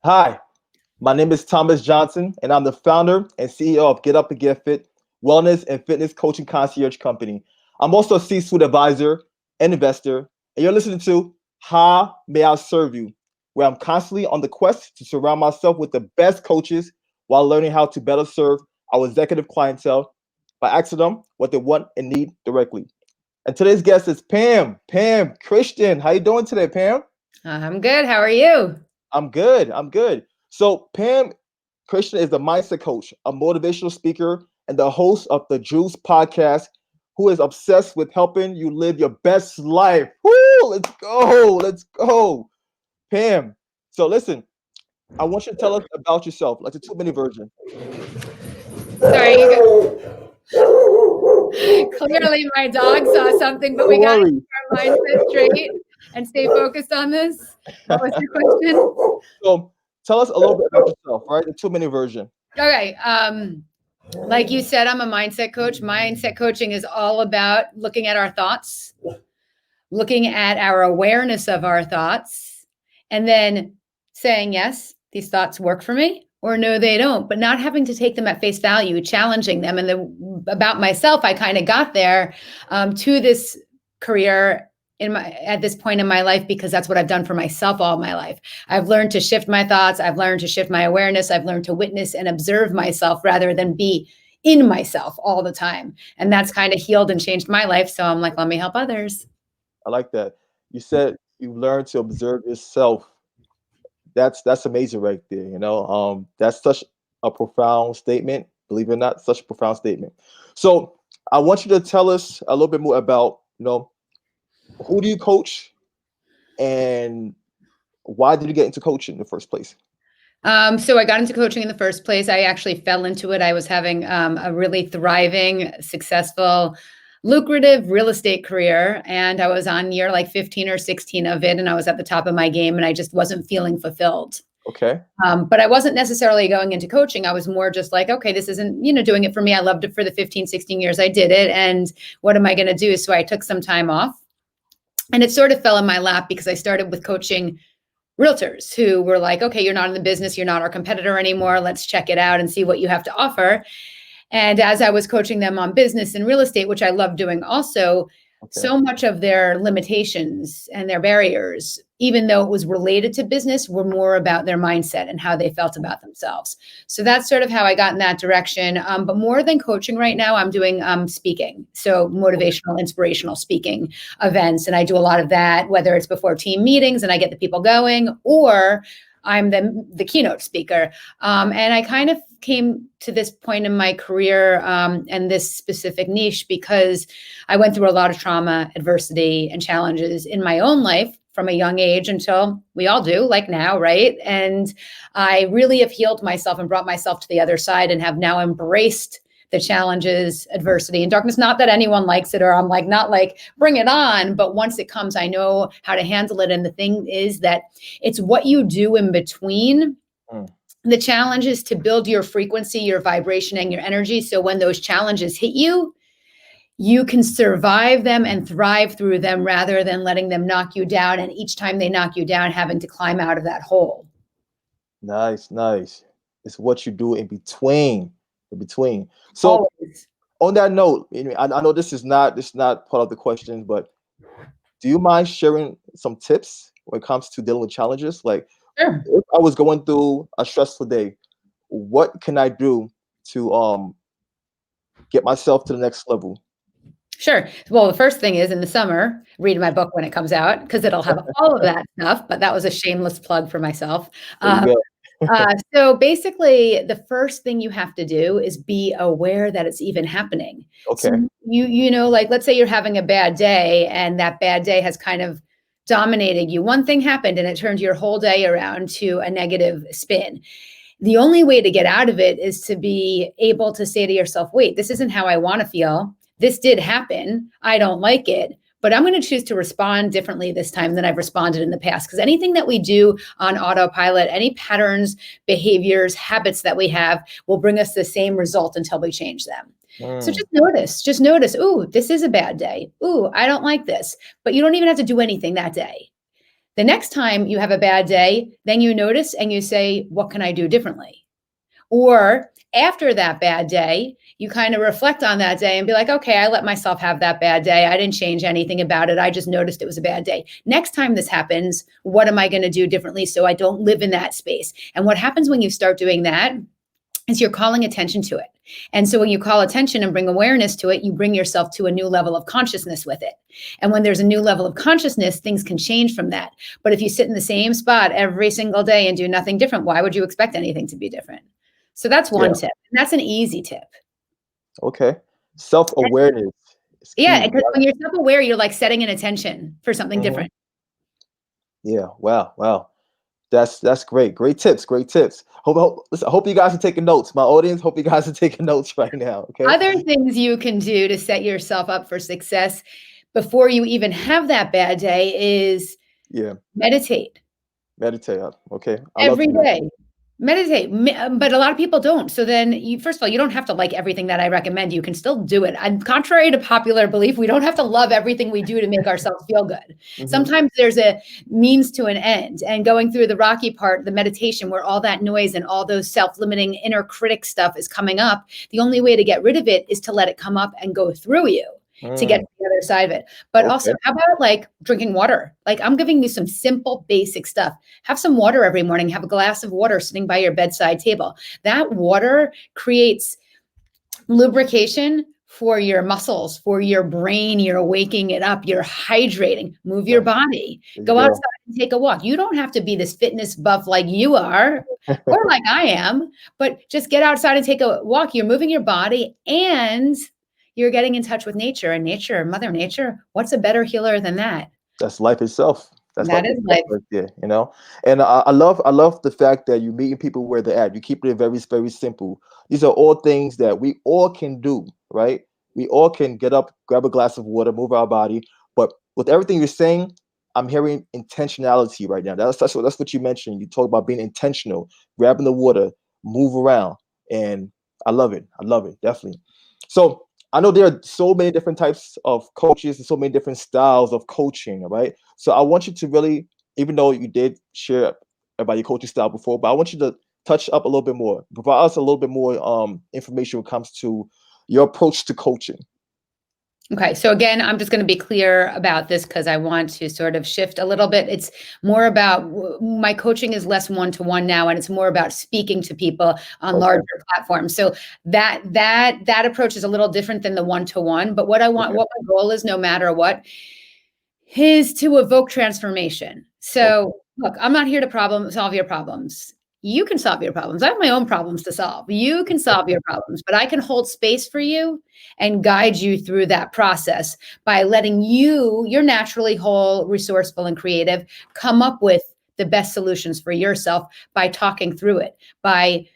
Hi, my name is Thomas Johnson, and I'm the founder and CEO of GetUpNGetFit, wellness and fitness coaching concierge company. I'm also a C-suite advisor and investor, and you're listening to How May I Serve You, where I'm constantly on the quest to surround myself with the best coaches while learning how to better serve our executive clientele by asking them what they want and need directly. And today's guest is Pam. Pam Christian, how you doing today, Pam? I'm good. How are you? I'm good. I'm good. So Pam Christian is the mindset coach, a motivational speaker, and the host of the Juice podcast, who is obsessed with helping you live your best life. Woo! Let's go. Let's go. Pam. So listen, I want you to tell us about yourself, like the 2 minute version. Sorry, clearly my dog saw something, but we Don't got to worry. keep our mindset straight and stay focused on this. What was your question? So tell us a little bit about yourself, right? The 2 minute version. Okay. Like you said, I'm a mindset coach. Mindset coaching is all about looking at our thoughts, looking at our awareness of our thoughts, and then saying, yes, these thoughts work for me, or no, they don't, but not having to take them at face value, challenging them. And about myself, I kind of got there to this career at this point in my life because that's what I've done for myself all my life. I've learned to shift my thoughts. I've learned to shift my awareness. I've learned to witness and observe myself rather than be in myself all the time. And that's kind of healed and changed my life. So I'm like, let me help others. I like that. You said you learned to observe yourself. That's amazing right there. That's such a profound statement. Believe it or not, such a profound statement. So I want you to tell us a little bit more about, who do you coach and why did you get into coaching in the first place? So I got into coaching in the first place. I actually fell into it. I was having a really thriving, successful, lucrative real estate career. And I was on year like 15 or 16 of it. And I was at the top of my game and I just wasn't feeling fulfilled. Okay. But I wasn't necessarily going into coaching. I was more just like, okay, this isn't, doing it for me. I loved it for the 15, 16 years I did it. And what am I going to do? So I took some time off and it sort of fell in my lap because I started with coaching realtors who were like, okay, you're not in the business. You're not our competitor anymore. Let's check it out and see what you have to offer. And as I was coaching them on business and real estate, which I love doing also, so much of their limitations and their barriers, even though it was related to business, were more about their mindset and how they felt about themselves. So that's sort of how I got in that direction. But more than coaching right now, I'm doing speaking. So motivational, inspirational speaking events. And I do a lot of that, whether it's before team meetings and I get the people going, or I'm the keynote speaker. And I kind of came to this point in my career and this specific niche because I went through a lot of trauma, adversity, and challenges in my own life from a young age until we all do, like now, right? And I really have healed myself and brought myself to the other side and have now embraced the challenges, adversity, and darkness. Not that anyone likes it, or I'm like, not like, bring it on. But once it comes, I know how to handle it. And the thing is that it's what you do in between the challenges to build your frequency, your vibration, and your energy. So when those challenges hit you, you can survive them and thrive through them rather than letting them knock you down. And each time they knock you down, having to climb out of that hole. Nice. It's what you do in between. So always. On that note, I know this is not part of the question, but do you mind sharing some tips when it comes to dealing with challenges? Like, sure. If I was going through a stressful day, what can I do to get myself to the next level? Sure. Well, the first thing is in the summer, read my book when it comes out because it'll have all of that stuff. But that was a shameless plug for myself. So basically, the first thing you have to do is be aware that it's even happening. Okay. So like, let's say you're having a bad day and that bad day has kind of dominated you. One thing happened and it turned your whole day around to a negative spin. The only way to get out of it is to be able to say to yourself, wait, this isn't how I want to feel. This did happen. I don't like it. But I'm going to choose to respond differently this time than I've responded in the past. Because anything that we do on autopilot, any patterns, behaviors, habits that we have will bring us the same result until we change them. So just notice, ooh, this is a bad day. Ooh, I don't like this. But you don't even have to do anything that day. The next time you have a bad day, then you notice and you say, what can I do differently? Or after that bad day, you kind of reflect on that day and be like, okay, I let myself have that bad day. I didn't change anything about it. I just noticed it was a bad day. Next time this happens, what am I going to do differently so I don't live in that space? And what happens when you start doing that is you're calling attention to it. And so when you call attention and bring awareness to it, you bring yourself to a new level of consciousness with it. And when there's a new level of consciousness, things can change from that. But if you sit in the same spot every single day and do nothing different, why would you expect anything to be different? So that's one tip. And that's an easy tip. Okay. Self-awareness is key. Yeah, because when you're self-aware, you're like setting an intention for something different. Yeah. Wow. That's great. Great tips. Hope you guys are taking notes. My audience, hope you guys are taking notes right now. Okay. Other things you can do to set yourself up for success before you even have that bad day is meditate. Meditate. Okay. Every day. Meditate, but a lot of people don't. So then, first of all, you don't have to like everything that I recommend. You can still do it. And contrary to popular belief, we don't have to love everything we do to make ourselves feel good. Sometimes there's a means to an end. And going through the rocky part, the meditation, where all that noise and all those self-limiting inner critic stuff is coming up, the only way to get rid of it is to let it come up and go through you. To get to the other side of it. But also, how about like drinking water? Like, I'm giving you some simple, basic stuff. Have some water every morning. Have a glass of water sitting by your bedside table. That water creates lubrication for your muscles, for your brain. You're waking it up. You're hydrating. Move your body. Go outside and take a walk. You don't have to be this fitness buff like you are or like I am, but just get outside and take a walk. You're moving your body and you're getting in touch with nature, and nature, Mother Nature. What's a better healer than that? That's life itself. That is life. Right there, you know. And I love the fact that you're meeting people where they're at. You keep it very, very simple. These are all things that we all can do, right? We all can get up, grab a glass of water, move our body. But with everything you're saying, I'm hearing intentionality right now. That's what you mentioned. You talk about being intentional, grabbing the water, move around, and I love it. Definitely. So I know there are so many different types of coaches and so many different styles of coaching, right? So I want you to really, even though you did share about your coaching style before, but I want you to touch up a little bit more, provide us a little bit more information when it comes to your approach to coaching. Okay. So again, I'm just going to be clear about this because I want to sort of shift a little bit. It's more about my coaching is less one-to-one now, and it's more about speaking to people on larger platforms. So that approach is a little different than the one-to-one. But what I want, what my goal is, no matter what, is to evoke transformation. So look, I'm not here to solve your problems. You can solve your problems. I have my own problems to solve. You can solve your problems, but I can hold space for you and guide you through that process by letting you're naturally whole, resourceful, and creative, come up with the best solutions for yourself by talking through it. By,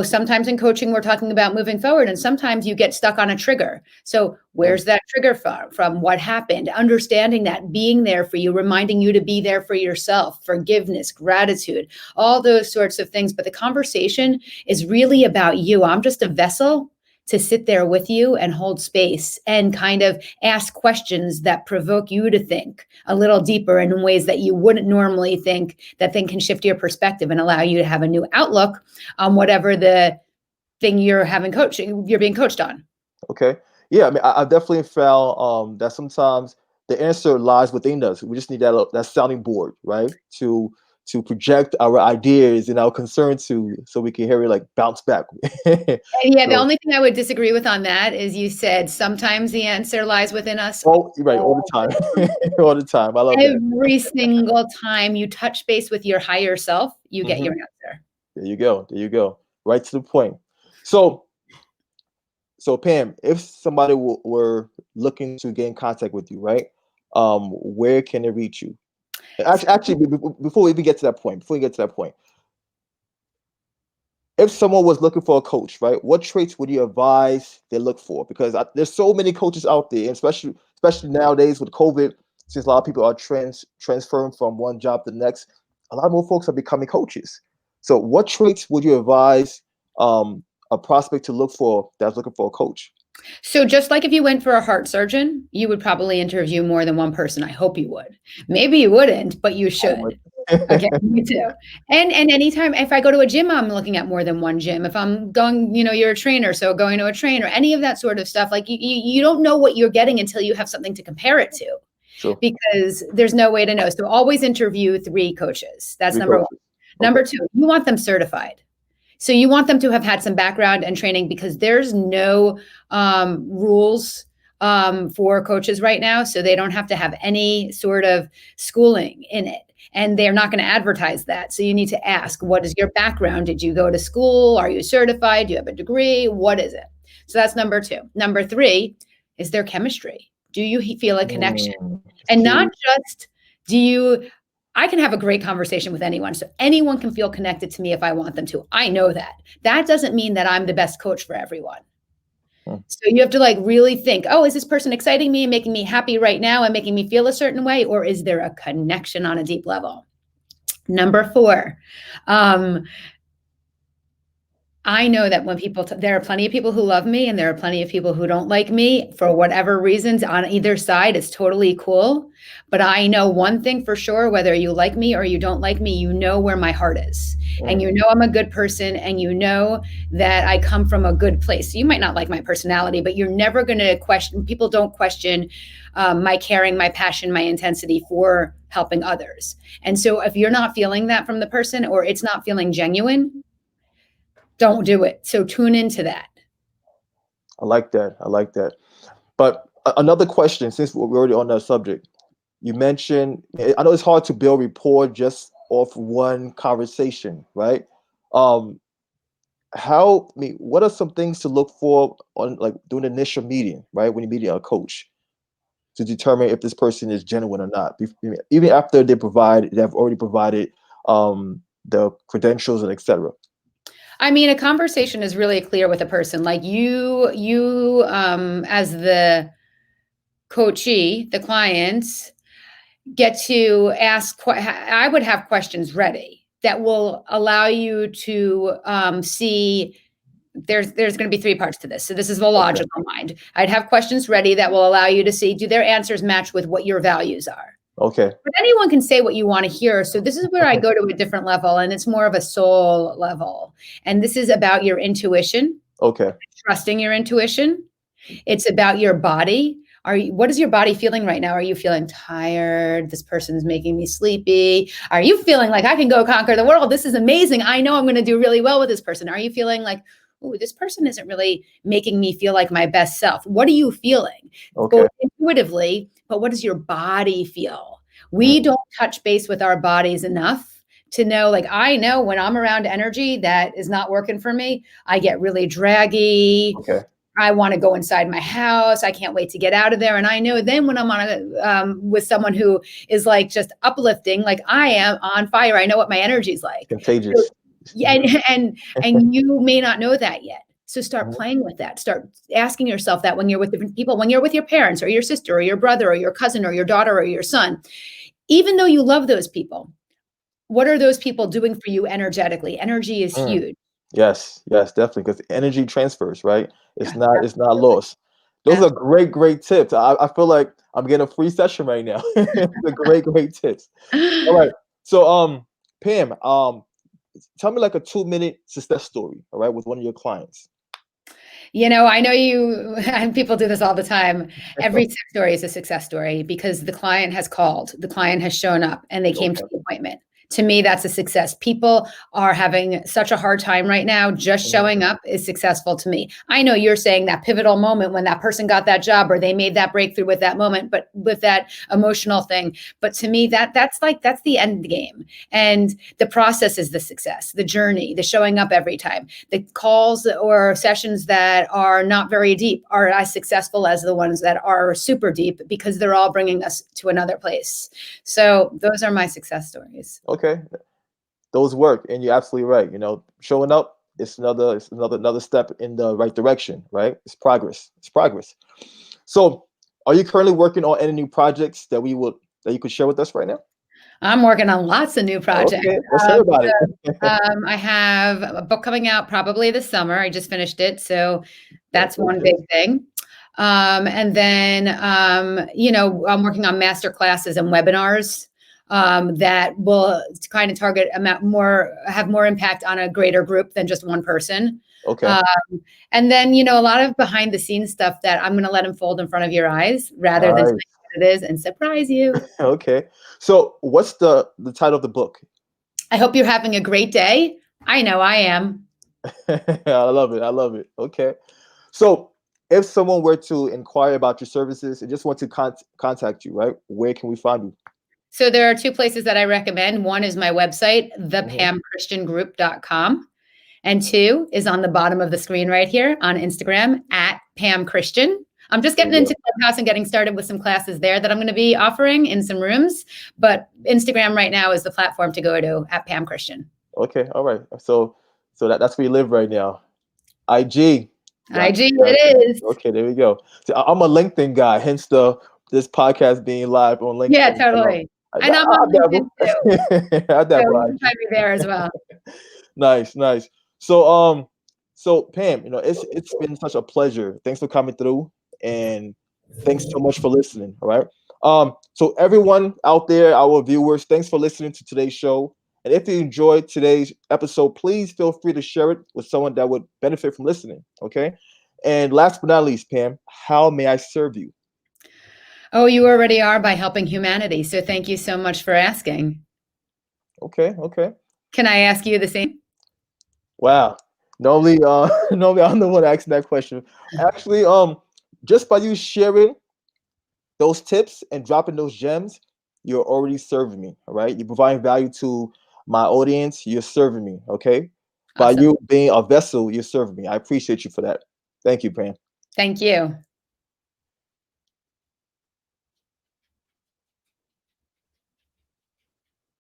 sometimes in coaching, we're talking about moving forward, and sometimes you get stuck on a trigger. So where's that trigger from? What happened? Understanding that, being there for you, reminding you to be there for yourself, forgiveness, gratitude, all those sorts of things. But the conversation is really about you. I'm just a vessel to sit there with you and hold space and kind of ask questions that provoke you to think a little deeper in ways that you wouldn't normally think, that then can shift your perspective and allow you to have a new outlook on whatever the thing you're being coached on. Okay. Yeah. I mean, I definitely found that sometimes the answer lies within us. We just need that sounding board, right? To project our ideas and our concerns so we can hear it like bounce back. The only thing I would disagree with on that is you said sometimes the answer lies within us. Oh, right, all the time. All the time. I love that. Every single time you touch base with your higher self, you get your answer. There you go. Right to the point. So Pam, if somebody were looking to get in contact with you, right? Where can they reach you? Actually, before we even get to that point, if someone was looking for a coach, right, what traits would you advise they look for? Because there's so many coaches out there, and especially nowadays with COVID, since a lot of people are transferring from one job to the next, a lot more folks are becoming coaches. So what traits would you advise a prospect to look for that's looking for a coach? So just like if you went for a heart surgeon, you would probably interview more than one person. I hope you would. Maybe you wouldn't, but you should. Okay, me too. And anytime if I go to a gym, I'm looking at more than one gym. If I'm going, you're a trainer, so going to a trainer, any of that sort of stuff, like you don't know what you're getting until you have something to compare it to. Sure. Because there's no way to know. So always interview 3 coaches. That's number 1. Okay. Number 2, you want them certified. So you want them to have had some background and training, because there's no rules for coaches right now. So they don't have to have any sort of schooling in it. And they're not going to advertise that. So you need to ask, what is your background? Did you go to school? Are you certified? Do you have a degree? What is it? So that's number 2. Number 3 is their chemistry. Do you feel a connection? And not just I can have a great conversation with anyone. So anyone can feel connected to me if I want them to. I know that. That doesn't mean that I'm the best coach for everyone. So you have to really think, is this person exciting me and making me happy right now and making me feel a certain way? Or is there a connection on a deep level? Number 4, I know that when people, there are plenty of people who love me and there are plenty of people who don't like me for whatever reasons on either side. It's totally cool. But I know one thing for sure, whether you like me or you don't like me, you know where my heart is. And you know I'm a good person, and you know that I come from a good place. You might not like my personality, but you're never going to question, people don't question my caring, my passion, my intensity for helping others. And so if you're not feeling that from the person, or it's not feeling genuine, don't do it. So tune into that. I like that. But another question, since we're already on that subject, you mentioned, I know it's hard to build rapport just off one conversation, right? What are some things to look for on doing an initial meeting, right? When you're meeting a coach, to determine if this person is genuine or not, even after they have already provided the credentials and etc. I mean, a conversation is really clear with a person. Like you as the coachee, the client, get to ask. I would have questions ready that will allow you to see. There's going to be 3 parts to this. So this is the logical mind. I'd have questions ready that will allow you to see, do their answers match with what your values are? Okay. But anyone can say what you want to hear. So this is where I go to a different level, and it's more of a soul level. And this is about your intuition. Okay. Trusting your intuition. It's about your body. What is your body feeling right now? Are you feeling tired? This person's making me sleepy. Are you feeling like I can go conquer the world? This is amazing. I know I'm going to do really well with this person. Are you feeling like, oh, this person isn't really making me feel like my best self? What are you feeling? Okay. Go intuitively, but what does your body feel? We don't touch base with our bodies enough to know, I know when I'm around energy that is not working for me, I get really draggy. Okay. I want to go inside my house. I can't wait to get out of there. And I know then when I'm with someone who is just uplifting, like I am on fire, I know what my energy is like. Contagious. So, yeah, and you may not know that yet. So start playing with that. Start asking yourself that when you're with different people, when you're with your parents or your sister or your brother or your cousin or your daughter or your son, even though you love those people, what are those people doing for you energetically? Energy is huge. Yes, definitely. Because energy transfers, right? It's Yeah, not lost. Those are great tips. I feel like I'm getting a free session right now. The great tips. All right. So Pam, tell me a 2-minute success story, all right, with one of your clients. I know you and people do this all the time. Every success story is a success story because the client has called, the client has shown up, and they came to the appointment. To me, that's a success. People are having such a hard time right now. Just showing up is successful to me. I know you're saying that pivotal moment when that person got that job or they made that breakthrough with that moment, but with that emotional thing. But to me, that's the end game. And the process is the success, the journey, the showing up every time. The calls or sessions that are not very deep are as successful as the ones that are super deep because they're all bringing us to another place. So those are my success stories. Okay, those work, and you're absolutely right. Showing up, it's another step in the right direction, right? It's progress. So, are you currently working on any new projects that you could share with us right now? I'm working on lots of new projects. Okay, let's hear about it. I have a book coming out probably this summer. I just finished it. So That's one big thing. And then, I'm working on master classes and webinars that will kind of target have more impact on a greater group than just one person. Okay. And then, a lot of behind the scenes stuff that I'm going to let unfold in front of your eyes rather than tell you what it is and surprise you. Okay. So what's the title of the book? I hope you're having a great day. I know I am. I love it. I love it. Okay. So if someone were to inquire about your services and just want to contact you, right? Where can we find you? So there are two places that I recommend. One is my website, thepamchristiangroup.com. And two is on the bottom of the screen right here on Instagram at Pam Christian. I'm just getting into Clubhouse and getting started with some classes there that I'm going to be offering in some rooms. But Instagram right now is the platform to go to at Pam Christian. Okay. All right. So that's where you live right now. IG. IG it is. Okay, there we go. So I'm a LinkedIn guy, hence this podcast being live on LinkedIn. Yeah, totally. And I'm on LinkedIn too. I dabble. So you can find me there as well. Nice. So Pam, it's been such a pleasure. Thanks for coming through, and thanks so much for listening. All right. So everyone out there, our viewers, thanks for listening to today's show. And if you enjoyed today's episode, please feel free to share it with someone that would benefit from listening. Okay. And last but not least, Pam, how may I serve you? Oh, you already are by helping humanity. So thank you so much for asking. Okay. Can I ask you the same? Wow. Normally I'm the one asking that question. Actually, just by you sharing those tips and dropping those gems, you're already serving me. All right. You're providing value to my audience. You're serving me. Okay. Awesome. By you being a vessel, you're serving me. I appreciate you for that. Thank you, Pam. Thank you.